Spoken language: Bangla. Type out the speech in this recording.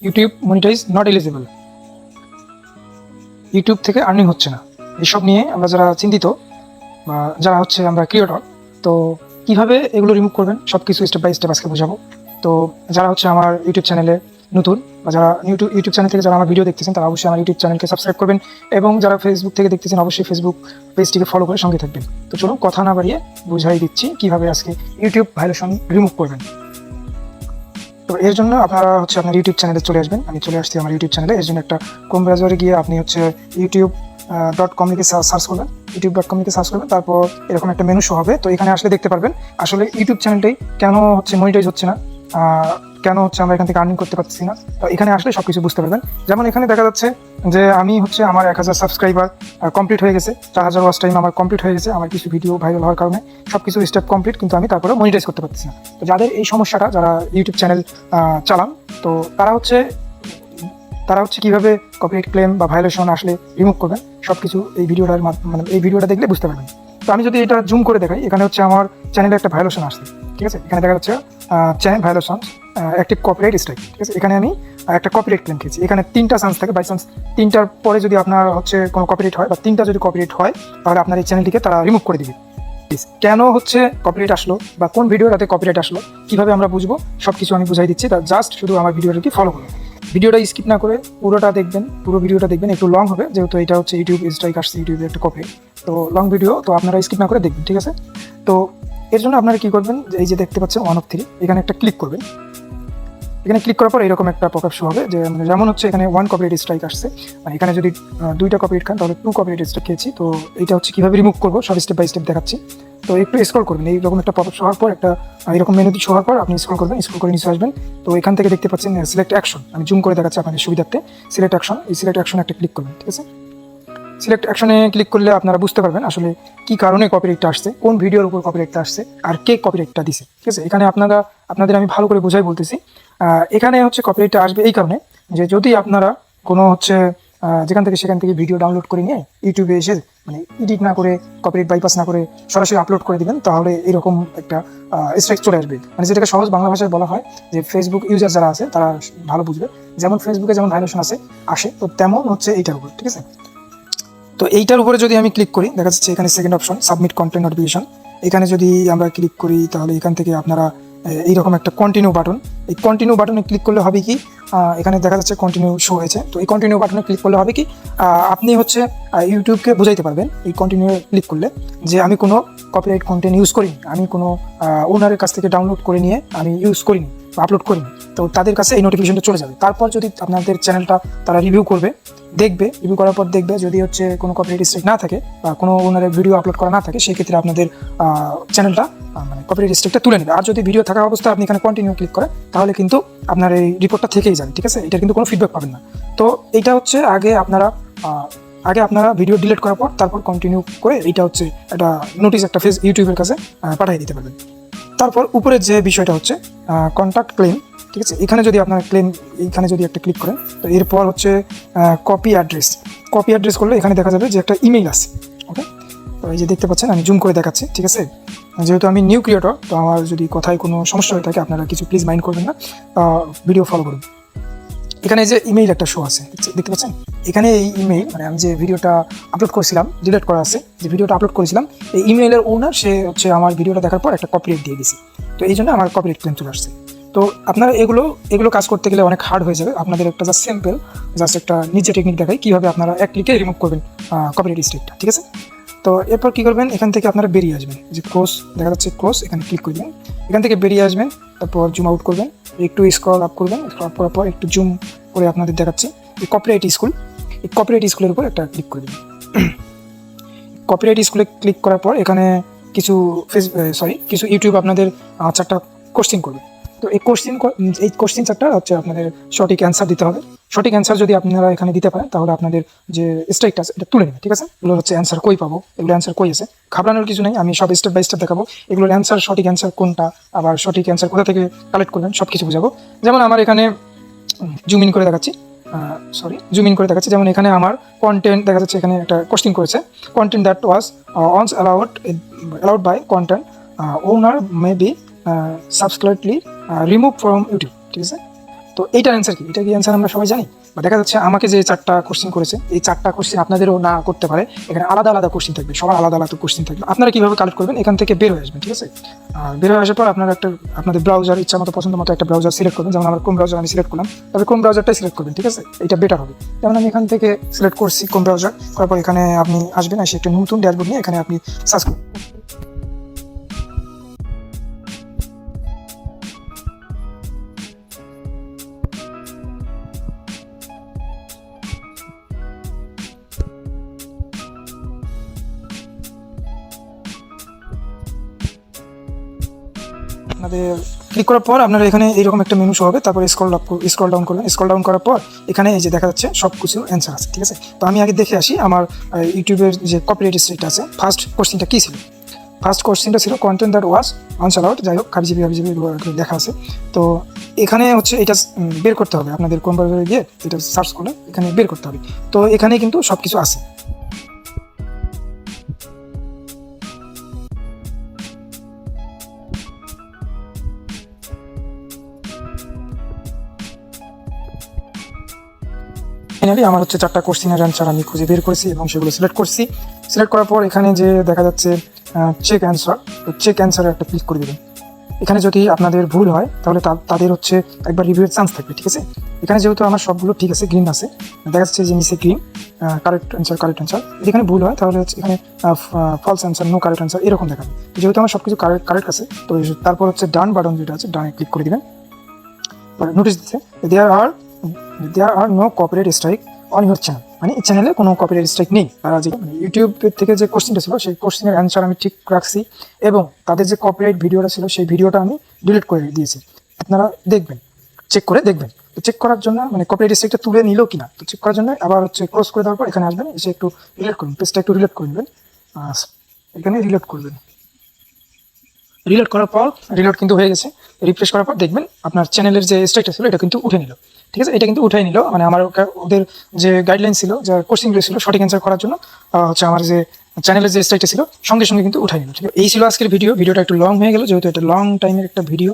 YouTube monetize not eligible, YouTube থেকে আর্নিং হচ্ছে না, এসব নিয়ে আমরা যারা চিন্তিত বা যারা হচ্ছে আমরা ক্রিয়েটর, তো কিভাবে এগুলো রিমুভ করবেন সব কিছু স্টেপ বাই স্টেপ আজকে বোঝাবো। তো যারা হচ্ছে আমার ইউটিউব চ্যানেলে নতুন বা যারা ইউটিউব চ্যানেল থেকে যারা আমার ভিডিও দেখতেছেন তারা অবশ্যই আমার ইউটিউব চ্যানেলকে সাবস্ক্রাইব করবেন, এবং যারা ফেসবুক থেকে দেখতেছেন অবশ্যই ফেসবুক পেজটিকে ফলো করে সঙ্গে থাকবেন। তো চলুন কথা না বাড়িয়ে বুঝাই দিচ্ছি কিভাবে আজকে ইউটিউব ভায়োলেশন রিমুভ করবেন। তো এর জন্য আপনারা হচ্ছে আপনার ইউটিউব চ্যানেলে চলে আসবেন। আমি চলে আসছি আমার ইউটিউব চ্যানেলে। এর জন্য একটা ক্রোম ব্রাউজারে গিয়ে আপনি হচ্ছে youtube.com লিখে সার্চ করবেন, youtube.com লিখে সার্চ করবেন, তারপর এরকম একটা মেনু শো হবে। তো এখানে আসলে দেখতে পারবেন আসলে ইউটিউব চ্যানেলটাই কেন হচ্ছে মনিটাইজ হচ্ছে না, কেন হচ্ছে আমরা এখান থেকে আর্নিং করতে পারছি না। তো এখানে আসলে সব কিছু বুঝতে পারবেন। যেমন এখানে দেখা যাচ্ছে যে আমি হচ্ছে আমার 1000 সাবস্ক্রাইবার কমপ্লিট হয়ে গেছে, 4000 ওয়াচ টাইম আমার কমপ্লিট হয়ে গেছে, আমার কিছু ভিডিও ভাইরাল হওয়ার কারণে সব কিছু স্টেপ কমপ্লিট, কিন্তু আমি তারপরে মনিটাইজ করতে পারছি না। তো যাদের এই সমস্যাটা, যারা ইউটিউব চ্যানেল চালান, তো তারা হচ্ছে কীভাবে কপিরাইট ক্লেম বা ভায়োলেশন আসলে রিমুভ করবেন সব কিছু এই ভিডিওটার মানে এই ভিডিওটা দেখলে বুঝতে পারবেন। তো আমি যদি এটা জুম করে দেখাই, এখানে হচ্ছে আমার চ্যানেলে একটা ভায়োলেশন আসছে, ঠিক আছে। এখানে দেখা যাচ্ছে channel violation, active copyright strike, ঠিক আছে। এখানে আমি একটা কপিরাইট ক্লেম খেয়েছি। এখানে 3টা চান্স থাকে, বাই চান্স 3টার পরে যদি আপনার হচ্ছে কোনো কপিরাইট হয় বা 3টা যদি কপিরাইট হয়, তাহলে আপনার এই চ্যানেলটিকে তারা রিমুভ করে দিবে। কেন হচ্ছে কপিরাইট আসলো বা কোন ভিডিওটাতে কপিরাইট আসলো কিভাবে আমরা বুঝবো, সব কিছু আমি বুঝাই দিচ্ছি। তা জাস্ট শুধু আমার ভিডিওটাকে ফলো করুন, ভিডিওটা স্কিপ না করে পুরোটা দেখবেন, পুরো ভিডিওটা দেখবেন। একটু লং হবে যেহেতু এটা হচ্ছে ইউটিউব স্ট্রাইক আসছে, ইউটিউবে একটা কপিরাইট, তো লং ভিডিও, তো আপনারা স্কিপ না করে দেখবেন, ঠিক আছে। তো এর জন্য আপনারা কী করবেন, এই যে দেখতে পাচ্ছেন 1 of 3, এখানে একটা ক্লিক করবেন। এখানে ক্লিক করার পর এরকম একটা পপআপ শো হবে, যে যেমন হচ্ছে এখানে 1 কপিরাইট স্ট্রাইক আসছে, মানে এখানে যদি 2টা কপিরাইট খান তাহলে 2 কপিরাইট স্ট্রাইক খেয়েছি। তো এটা হচ্ছে কীভাবে রিমুভ করবো সব স্টেপ বাই স্টেপ দেখাচ্ছি। তো একটু স্ক্রল করবেন, এইরকম একটা পপআপ শো হওয়ার পর একটা এরকম মেনুতে শো হওয়ার পর আপনি স্ক্রল করবেন, স্ক্রল করে নিচে আসবেন। তো এখান থেকে দেখতে পাচ্ছেন সিলেক্ট অ্যাকশন, আমি জুম করে দেখাচ্ছি আপনাদের সুবিধার্থে। সিলেক্ট অ্যাকশন, এই সিলেক্ট অ্যাকশনে একটা ক্লিক করবেন, ঠিক আছে। সিলেক্ট অ্যাকশনে ক্লিক করলে আপনারা বুঝতে পারবেন আসলে কী কারণে কপিরাইটটা আসছে, কোন ভিডিওর উপর কপিরাইটটা আসছে, আর কে কপিরাইটটা দিছে, ঠিক আছে। এখানে আপনাদের আমি ভালো করে বোঝাই বলতেছি। এখানে হচ্ছে কপিরাইটটা আসবে এই কারণে যে যদি আপনারা কোনো হচ্ছে যেখান থেকে সেখান থেকে ভিডিও ডাউনলোড করে নিয়ে ইউটিউবে এসে মানে এডিট না করে, কপিরাইট বাইপাস না করে সরাসরি আপলোড করে দিবেন, তাহলে এরকম একটা স্ট্রাইক চলে আসবে। মানে যেটাকে সহজ বাংলা ভাষায় বলা হয় যে ফেসবুক ইউজার যারা আছে তারা ভালো বুঝবে, যেমন ফেসবুকে যেমন ভায়োলেশন আসে, তো তেমন হচ্ছে এইটার উপর, ঠিক আছে। তো এইটার উপরে যদি আমি ক্লিক করি, দেখা যাচ্ছে এখানে second option submit content notification, এখানে যদি আমরা ক্লিক করি তাহলে এখান থেকে আপনারা এইরকম একটা কন্টিনিউ বাটন, এই কন্টিনিউ বাটনে ক্লিক করলে হবে কি, এখানে দেখা যাচ্ছে কন্টিনিউ শো হয়েছে। তো এই কন্টিনিউ বাটনে ক্লিক করলে হবে কি, আপনি হচ্ছে ইউটিউবকে বোঝাইতে পারবেন এই কন্টিনিউ ক্লিক করলে যে আমি কোনো কপিরাইট কন্টেন্ট ইউজ করিনি, আমি কোনো ওনারের কাছ থেকে ডাউনলোড করে নিয়ে আমি ইউজ করিনি বা আপলোড করিনি। তো তাদের কাছে এই নোটিফিকেশনটা চলে যাবে। তারপর যদি আপনাদের চ্যানেলটা তারা রিভিউ করবে, রিভিউ করার পর দেখবে যদি হচ্ছে কোনো কপিরাইট স্ট্রাইক না থাকে বা কোনো ওনারের ভিডিও আপলোড করা না থাকে, সেক্ষেত্রে আপনাদের চ্যানেলটা মানে কপিরাইট স্ট্রাইকটা তুলে নেবে। আর যদি ভিডিও থাকা অবস্থায় আপনি এখানে কন্টিনিউ ক্লিক করেন তাহলে কিন্তু আপনার এই রিপোর্টটা থেকেই যাবে, ঠিক আছে। এটা কিন্তু কোনো ফিডব্যাক পাবেন না। তো এইটা হচ্ছে আগে আপনারা ভিডিও ডিলিট করার পর তারপর কন্টিনিউ করে এইটা হচ্ছে একটা নোটিশ একটা ইউটিউবের কাছে পাঠিয়ে দিতে পারবেন। তারপর উপরের যে বিষয়টা হচ্ছে কন্ট্যাক্ট ক্লেম, ঠিক আছে। এখানে যদি আপনার ক্লেম, এইখানে যদি একটা ক্লিক করেন, তো এরপর হচ্ছে কপি অ্যাড্রেস করলে এখানে দেখা যাবে যে একটা ইমেইল আছে, ওকে। তো এই যে দেখতে পাচ্ছেন, আমি জুম করে দেখাচ্ছি, ঠিক আছে। যেহেতু আমি নিউ ক্রিয়েটর, তো আমার যদি কথায় কোনো সমস্যা হয়ে থাকে আপনারা কিছু প্লিজ মাইন্ড করবেন না, ভিডিও ফলো করুন। এখানে যে ইমেইল একটা শো আছে, দেখতে পাচ্ছেন। এখানে এই ইমেইল মানে আমি যে ভিডিওটা আপলোড করেছিলাম, ডিলিট করা আছে, যে ভিডিওটা আপলোড করেছিলাম, এই ইমেইলের ওনার সে হচ্ছে আমার ভিডিওটা দেখার পর একটা কপিরাইট দিয়ে দিয়েছে। তো এই জন্য আমার কপিরাইট ক্লেম চলে আসছে। তো আপনারা এগুলো কাজ করতে গেলে অনেক হার্ড হয়ে যাবে। আপনাদের একটা জাস্ট একটা নিচে টেকনিক দেখাই কীভাবে আপনারা এক ক্লিকে রিমুভ করবেন কপিরাইট স্ট্রাইকটা, ঠিক আছে। তো এরপর কী করবেন, এখান থেকে আপনারা বেরিয়ে আসবেন, যে ক্লোজ দেখা যাচ্ছে, ক্লোজ, এখানে ক্লিক করবেন, এখান থেকে বেরিয়ে আসবেন। তারপর জুম আউট করবেন, একটু স্ক্রল আপ করবেন, স্ক্রল করার পর একটু জুম করে আপনাদের দেখাচ্ছি এই কপিরাইট স্কুলের উপর একটা ক্লিক করে দেবেন। কপিরাইট স্কুলে ক্লিক করার পর এখানে কিছু ইউটিউব আপনাদের 4টা কোশ্চেন করবে। তো এই কোশ্চেন 4টা হচ্ছে আপনাদের সঠিক অ্যান্সার দিতে হবে। সঠিক অ্যান্সার যদি আপনারা এখানে দিতে পারেন তাহলে আপনাদের যে স্ট্রাইকটা আছে এটা তুলে নেবে, ঠিক আছে। এগুলো হচ্ছে অ্যান্সার কই পাবো, এগুলো অ্যান্সার কই আছে, ঘাবড়ানোর কিছু নেই, আমি সব স্টেপ বাই স্টেপ দেখাবো। এগুলোর অ্যান্সার, সঠিক অ্যান্সার কোনটা, আবার সঠিক অ্যান্সার কোথা থেকে কালেক্ট করবেন সব কিছু বোঝাবো। যেমন আমার এখানে জুম ইন করে দেখাচ্ছি, যেমন এখানে আমার কন্টেন্ট দেখা যাচ্ছে, এখানে একটা কোশ্চেন করেছে, content that was once allowed by content owner may be subsequently removed from YouTube, ঠিক আছে। তো এইটার অ্যান্সার কি, এটা কি অ্যান্সার আমরা সবাই জানি? বা দেখা যাচ্ছে আমাকে যে 4টা কোশ্চেন করেছে, এই 4টা কোশ্চেন আপনাদেরও না করতে পারে, এখানে আলাদা আলাদা কোশ্চেন থাকবে, সবার আলাদা আলাদা কোশ্চেন থাকবে। আপনারা কীভাবে কালেক্ট করবেন, এখান থেকে বের হয়ে আসবেন, ঠিক আছে? আর বের হয়ে আসার পর আপনারা আপনাদের ব্রাউজার ইচ্ছা মতো পছন্দ মতো একটা ব্রাউজার সিলেক্ট করবেন। যেমন আমার কোন ব্রাউজার আমি সিলেক্ট করলাম, তবে কোন ব্রাউজারটাই সিলেক্ট করবেন, ঠিক আছে? এটা বেটার হবে। যেমন আমি এখান থেকে সিলেক্ট করছি কোন ব্রাউজার, করার পর এখানে আপনি আসবেন, এসে একটা নতুন ড্যাশবোর্ড নিয়ে এখানে আপনি সার্চ করুন। আপনাদের ক্লিক করার পর আপনারা এখানে এইরকম একটা মেনু শো হবে, তারপর স্ক্রল ডাউন করবেন। স্ক্রল ডাউন করার পর এখানে এই যে দেখা যাচ্ছে সব কিছু অ্যান্সার আছে, ঠিক আছে? তো আমি আগে দেখে আসি আমার ইউটিউবের যে কপিরাইট স্ট্রাইক আছে, ফার্স্ট কোশ্চেনটা কী ছিল। ফার্স্ট কোশ্চেনটা ছিল কন্টেন্ট দ্যাট ওয়াজ আনসালাউড, যাই হোক হাবিজিবি লেখা আছে। তো এখানে হচ্ছে এটা বের করতে হবে, আপনাদের কোন ব্রাউজারে গিয়ে এটা সার্চ করলে এখানে বের করতে হবে। তো এখানে কিন্তু সব কিছু আছে। ফাইনালি আমার হচ্ছে 4টা কোশ্চেনের অ্যান্সার আমি খুঁজে বের করেছি এবং সেগুলো সিলেক্ট করছি। সিলেক্ট করার পর এখানে যে দেখা যাচ্ছে চেক অ্যান্সার, তো চেক অ্যান্সারে একটা ক্লিক করে দেবেন। এখানে যদি আপনাদের ভুল হয় তাহলে তাদের হচ্ছে একবার রিভিউয়ের চান্স থাকবে, ঠিক আছে? এখানে যেহেতু আমার সবগুলো ঠিক আছে, গ্রিন আছে, দেখা যাচ্ছে যে নিচে গ্রিন কারেক্ট অ্যান্সার। এখানে ভুল হয় তাহলে হচ্ছে এখানে false answer, no correct answer এরকম দেখাবে। যেহেতু আমার সব কিছু কারেক্ট আছে, তো তারপর হচ্ছে ডান বাটন যেটা আছে, ডানে ক্লিক করে দেবেন। নোটিশ দিচ্ছে there are no copyright strike on your channel, মানে এই চ্যানেলে কোনো কপিরাইট স্ট্রাইক নেই। তারা যে ইউটিউব থেকে যে কোশ্চেনটা ছিল সেই কোশ্চেনের অ্যান্সার আমি ঠিক রাখছি এবং তাদের যে কপিরাইট ভিডিওটা ছিল সেই ভিডিওটা আমি ডিলিট করে দিয়েছি। আপনারা দেখবেন, চেক করে দেখবেন। তো চেক করার জন্য মানে কপিরাইট স্ট্রাইকটা তুলে নিল কিনা, তো চেক করার জন্য আবার হচ্ছে ক্লোজ করে দেওয়ার পর এখানে আসবেন, এসে একটু রিলেট করবেন, পেজটা একটু রিলেট করে নেবেন, এখানে রিলেট করবেন। রিলোড করার পর রিলোড কিন্তু হয়ে গেছে। রিফ্রেশ করার পর দেখবেন আপনার চ্যানেলের যে স্ট্রাইকটা ছিল এটা কিন্তু উঠে নিল, ঠিক আছে? এটা কিন্তু উঠে নিল, মানে আমার ওদের যে গাইডলাইন ছিল, যে কোশ্চেনগুলো ছিল সঠিক অ্যান্সার করার জন্য হচ্ছে আমার যে চ্যানেলের যে স্ট্রাইকটা ছিল সঙ্গে সঙ্গে কিন্তু উঠাই নিল, ঠিক আছে? এই ছিল আজকের ভিডিওটা একটু লং হয়ে গেল, যেহেতু এটা লং টাইমের একটা ভিডিও।